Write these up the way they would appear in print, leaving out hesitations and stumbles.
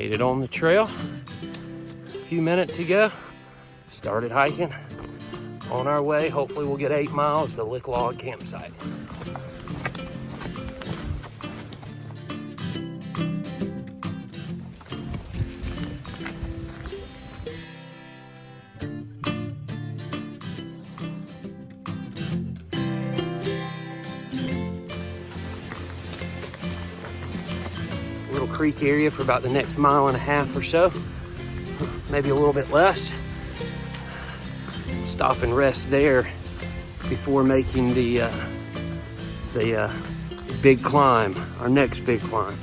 Made it on the trail a few minutes ago. Started hiking. On our way, hopefully we'll get 8 miles to Lick Log campsite. Little creek area for about the next 1.5 miles or so, maybe a little bit less. Stop and rest there before making the big climb, our next big climb.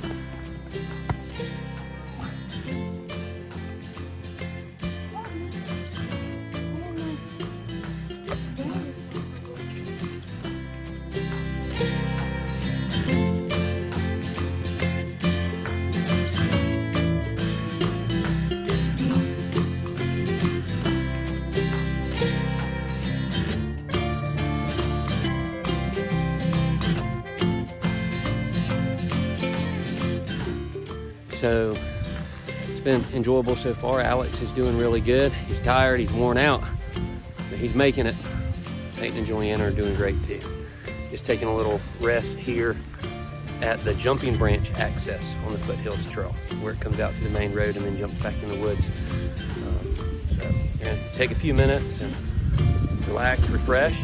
So it's been enjoyable so far. Alex is doing really good. He's tired, he's worn out, but he's making it. Peyton and Juliana are doing great too. Just taking a little rest here at the jumping branch access on the Foothills Trail, where it comes out to the main road and then jumps back in the woods. So we're gonna take a few minutes and relax, refresh.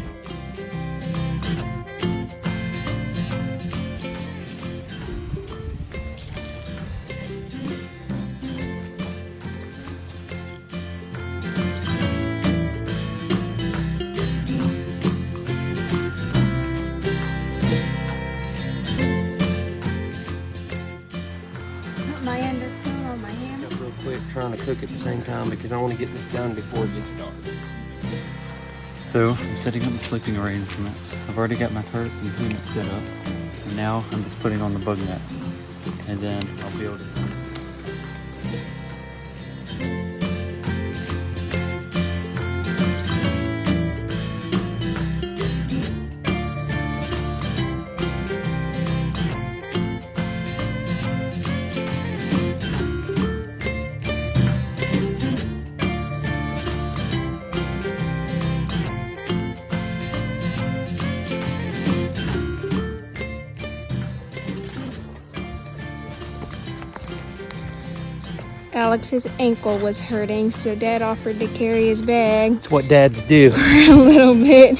My underscore on my hand. Real quick, trying to cook at the same time because I want to get this done before it gets dark. So I'm setting up my sleeping arrangements. I've already got my tarp and hammock set up, and now I'm just putting on the bug net, and then I'll be able to. Alex's ankle was hurting, so Dad offered to carry his bag It's what dads do. for a little bit.